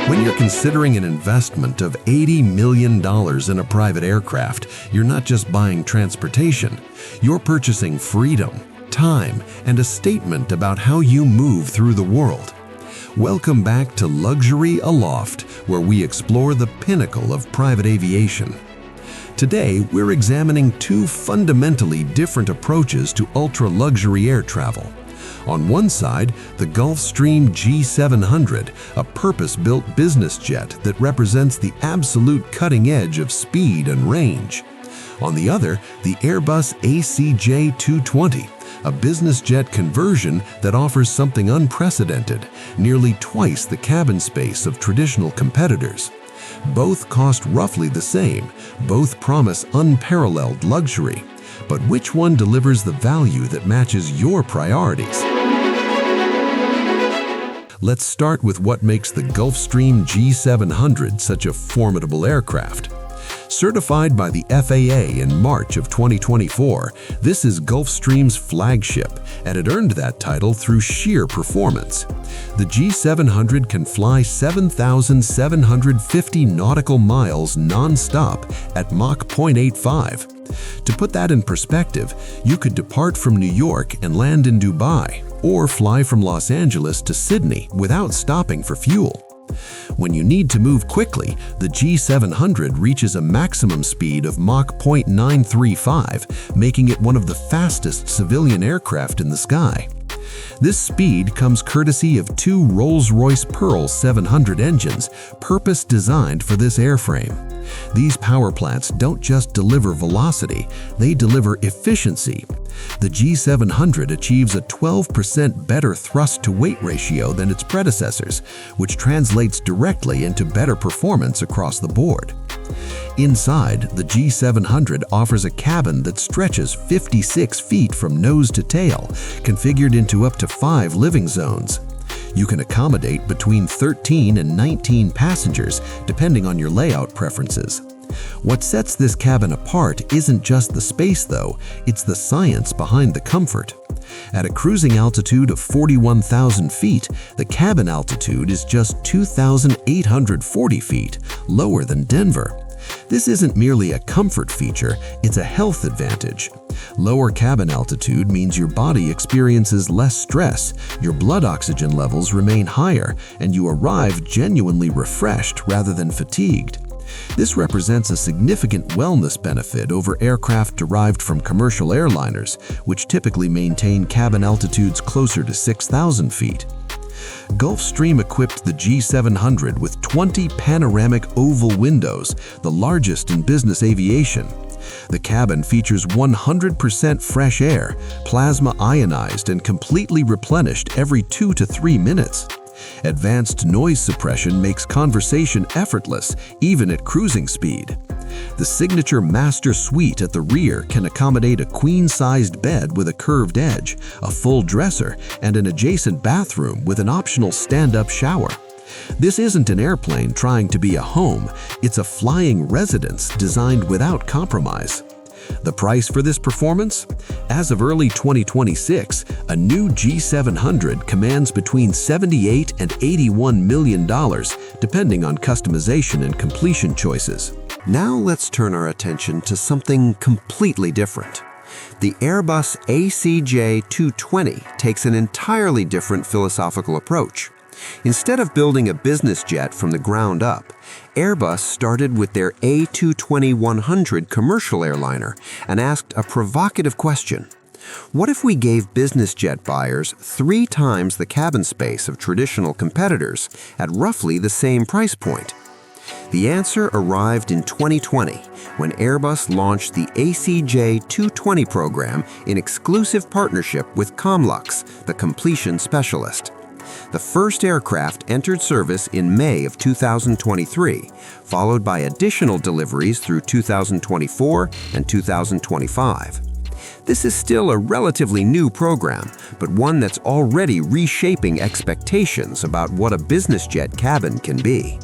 When you're considering an investment of $80 million in a private aircraft, you're not just buying transportation, you're purchasing freedom, time, and a statement about how you move through the world. Welcome back to Luxury Aloft, where we explore the pinnacle of private aviation. Today, we're examining two fundamentally different approaches to ultra-luxury air travel. On one side, the Gulfstream G700, a purpose-built business jet that represents the absolute cutting edge of speed and range. On the other, the Airbus ACJ TwoTwenty, a business jet conversion that offers something unprecedented, nearly twice the cabin space of traditional competitors. Both cost roughly the same, both promise unparalleled luxury. But which one delivers the value that matches your priorities? Let's start with what makes the Gulfstream G700 such a formidable aircraft. Certified by the FAA in March of 2024, this is Gulfstream's flagship, and it earned that title through sheer performance. The G700 can fly 7,750 nautical miles non-stop at Mach 0.85. To put that in perspective, you could depart from New York and land in Dubai, or fly from Los Angeles to Sydney without stopping for fuel. When you need to move quickly, the G700 reaches a maximum speed of Mach 0.935, making it one of the fastest civilian aircraft in the sky. This speed comes courtesy of two Rolls-Royce Pearl 700 engines, purpose-designed for this airframe. These power plants don't just deliver velocity, they deliver efficiency. The G700 achieves a 12% better thrust-to-weight ratio than its predecessors, which translates directly into better performance across the board. Inside, the G700 offers a cabin that stretches 56 feet from nose to tail, configured into up to 5 living zones. You can accommodate between 13 and 19 passengers, depending on your layout preferences. What sets this cabin apart isn't just the space, though, it's the science behind the comfort. At a cruising altitude of 41,000 feet, the cabin altitude is just 2,840 feet, lower than Denver. This isn't merely a comfort feature, it's a health advantage. Lower cabin altitude means your body experiences less stress, your blood oxygen levels remain higher, and you arrive genuinely refreshed rather than fatigued. This represents a significant wellness benefit over aircraft derived from commercial airliners, which typically maintain cabin altitudes closer to 6,000 feet. Gulfstream equipped the G700 with 20 panoramic oval windows, the largest in business aviation. The cabin features 100% fresh air, plasma ionized and completely replenished every 2 to 3 minutes. Advanced noise suppression makes conversation effortless, even at cruising speed. The signature master suite at the rear can accommodate a queen-sized bed with a curved edge, a full dresser, and an adjacent bathroom with an optional stand-up shower. This isn't an airplane trying to be a home, it's a flying residence designed without compromise. The price for this performance? As of early 2026, a new G700 commands between $78 and $81 million, depending on customization and completion choices. Now let's turn our attention to something completely different. The Airbus ACJ TwoTwenty takes an entirely different philosophical approach. Instead of building a business jet from the ground up, Airbus started with their A220-100 commercial airliner and asked a provocative question. What if we gave business jet buyers 3 times the cabin space of traditional competitors at roughly the same price point? The answer arrived in 2020 when Airbus launched the ACJ TwoTwenty program in exclusive partnership with Comlux, the completion specialist. The first aircraft entered service in May of 2023, followed by additional deliveries through 2024 and 2025. This is still a relatively new program, but one that's already reshaping expectations about what a business jet cabin can be.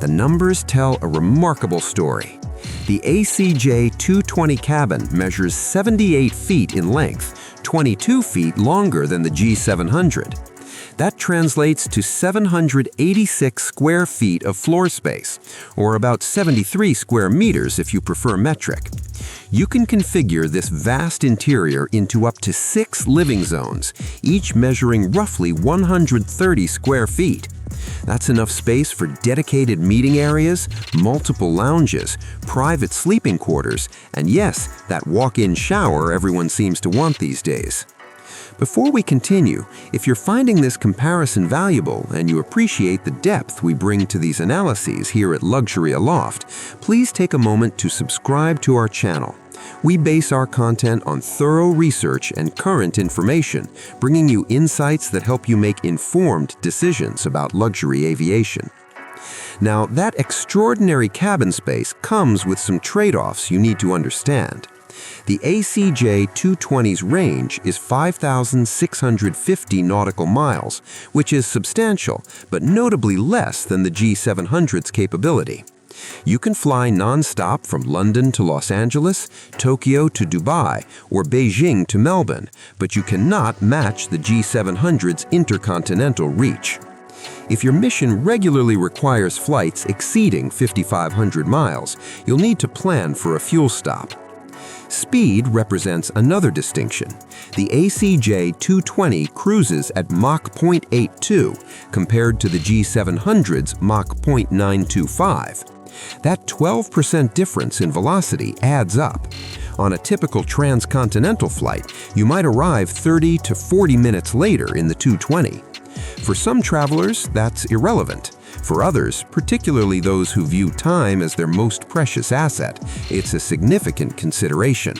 The numbers tell a remarkable story. The ACJ TwoTwenty cabin measures 78 feet in length, 22 feet longer than the G700. That translates to 786 square feet of floor space, or about 73 square meters if you prefer metric. You can configure this vast interior into up to 6 living zones, each measuring roughly 130 square feet. That's enough space for dedicated meeting areas, multiple lounges, private sleeping quarters, and yes, that walk-in shower everyone seems to want these days. Before we continue, if you're finding this comparison valuable and you appreciate the depth we bring to these analyses here at Luxury Aloft, please take a moment to subscribe to our channel. We base our content on thorough research and current information, bringing you insights that help you make informed decisions about luxury aviation. Now, that extraordinary cabin space comes with some trade-offs you need to understand. The ACJ TwoTwenty's range is 5,650 nautical miles, which is substantial, but notably less than the G700's capability. You can fly non-stop from London to Los Angeles, Tokyo to Dubai, or Beijing to Melbourne, but you cannot match the G700's intercontinental reach. If your mission regularly requires flights exceeding 5,500 miles, you'll need to plan for a fuel stop. Speed represents another distinction. The ACJ TwoTwenty cruises at Mach 0.82 compared to the G700's Mach 0.925. That 12% difference in velocity adds up. On a typical transcontinental flight, you might arrive 30 to 40 minutes later in the 220. For some travelers, that's irrelevant. For others, particularly those who view time as their most precious asset, it's a significant consideration.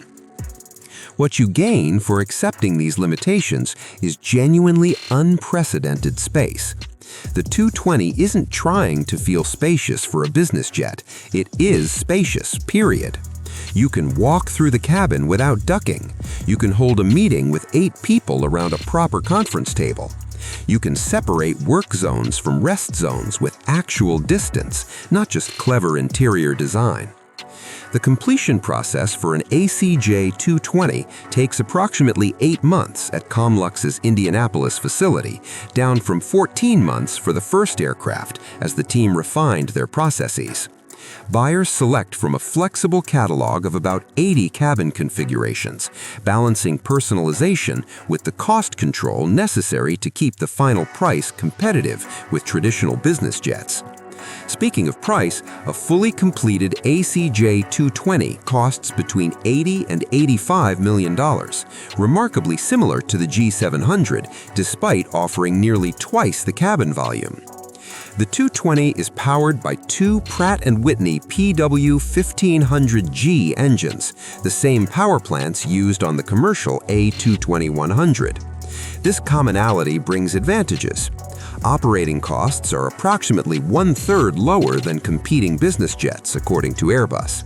What you gain for accepting these limitations is genuinely unprecedented space. The 220 isn't trying to feel spacious for a business jet. It is spacious, period. You can walk through the cabin without ducking. You can hold a meeting with 8 people around a proper conference table. You can separate work zones from rest zones with actual distance, not just clever interior design. The completion process for an ACJ TwoTwenty takes approximately 8 months at Comlux's Indianapolis facility, down from 14 months for the first aircraft as the team refined their processes. Buyers select from a flexible catalog of about 80 cabin configurations, balancing personalization with the cost control necessary to keep the final price competitive with traditional business jets. Speaking of price, a fully completed ACJ TwoTwenty costs between $80 and $85 million, remarkably similar to the G700, despite offering nearly twice the cabin volume. The 220 is powered by 2 Pratt & Whitney PW1500G engines, the same power plants used on the commercial A220-100. This commonality brings advantages. Operating costs are approximately 1/3 lower than competing business jets, according to Airbus.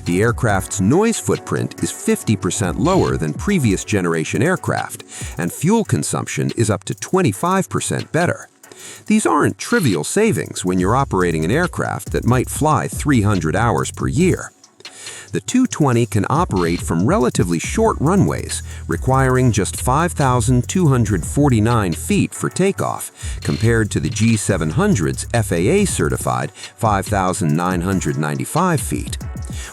The aircraft's noise footprint is 50% lower than previous generation aircraft, and fuel consumption is up to 25% better. These aren't trivial savings when you're operating an aircraft that might fly 300 hours per year. The 220 can operate from relatively short runways, requiring just 5,249 feet for takeoff, compared to the G700's FAA-certified 5,995 feet.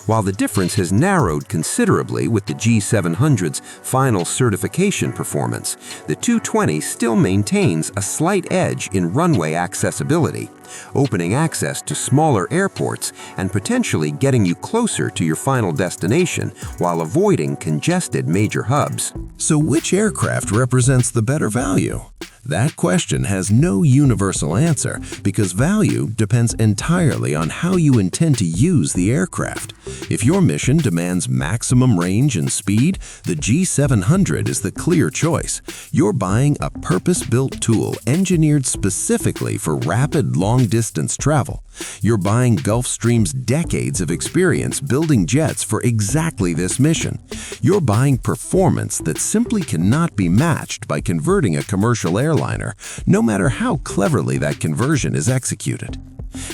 While the difference has narrowed considerably with the G700's final certification performance, the 220 still maintains a slight edge in runway accessibility, opening access to smaller airports and potentially getting you closer to your final destination while avoiding congested major hubs. So which aircraft represents the better value? That question has no universal answer because value depends entirely on how you intend to use the aircraft. If your mission demands maximum range and speed, the G700 is the clear choice. You're buying a purpose-built tool engineered specifically for rapid long-distance travel. You're buying Gulfstream's decades of experience building jets for exactly this mission. You're buying performance that simply cannot be matched by converting a commercial airliner, no matter how cleverly that conversion is executed.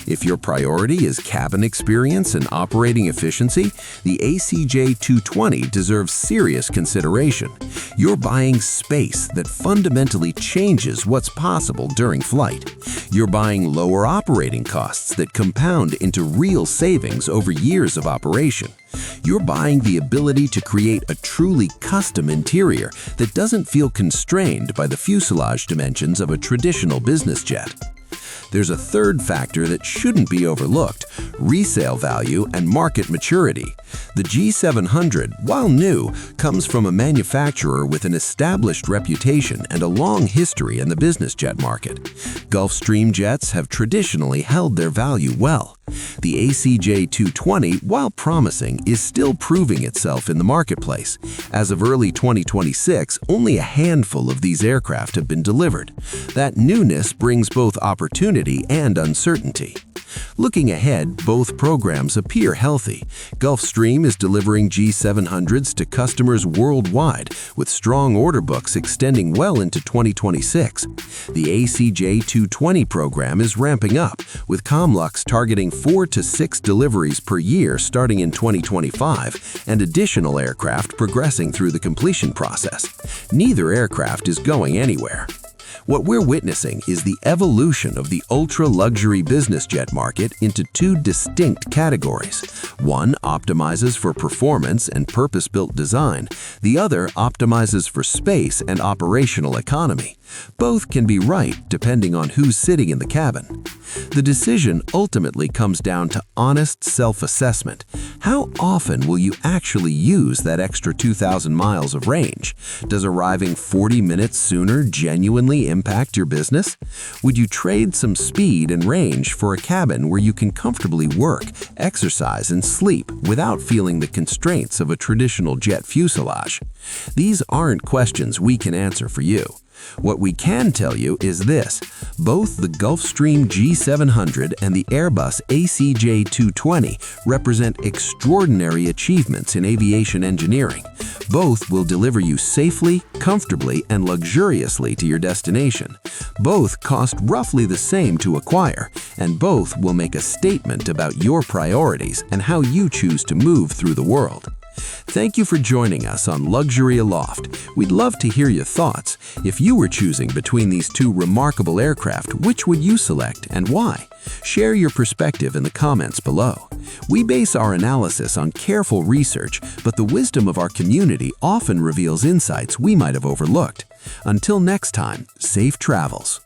If your priority is cabin experience and operating efficiency, the ACJ TwoTwenty deserves serious consideration. You're buying space that fundamentally changes what's possible during flight. You're buying lower operating costs that compound into real savings over years of operation. You're buying the ability to create a truly custom interior that doesn't feel constrained by the fuselage dimensions of a traditional business jet. There's a third factor that shouldn't be overlooked: resale value and market maturity. The G700, while new, comes from a manufacturer with an established reputation and a long history in the business jet market. Gulfstream jets have traditionally held their value well. The ACJ TwoTwenty, while promising, is still proving itself in the marketplace. As of early 2026, only a handful of these aircraft have been delivered. That newness brings both opportunity and uncertainty. Looking ahead, both programs appear healthy. Gulfstream is delivering G700s to customers worldwide, with strong order books extending well into 2026. The ACJ TwoTwenty program is ramping up, with Comlux targeting 4 to 6 deliveries per year starting in 2025, and additional aircraft progressing through the completion process. Neither aircraft is going anywhere. What we're witnessing is the evolution of the ultra-luxury business jet market into two distinct categories. One optimizes for performance and purpose-built design. The other optimizes for space and operational economy. Both can be right depending on who's sitting in the cabin. The decision ultimately comes down to honest self-assessment. How often will you actually use that extra 2,000 miles of range? Does arriving 40 minutes sooner genuinely impact your business? Would you trade some speed and range for a cabin where you can comfortably work, exercise, and sleep without feeling the constraints of a traditional jet fuselage? These aren't questions we can answer for you. What we can tell you is this: both the Gulfstream G700 and the Airbus ACJ TwoTwenty represent extraordinary achievements in aviation engineering. Both will deliver you safely, comfortably, and luxuriously to your destination. Both cost roughly the same to acquire, and both will make a statement about your priorities and how you choose to move through the world. Thank you for joining us on Luxury Aloft. We'd love to hear your thoughts. If you were choosing between these two remarkable aircraft, which would you select and why? Share your perspective in the comments below. We base our analysis on careful research, but the wisdom of our community often reveals insights we might have overlooked. Until next time, safe travels.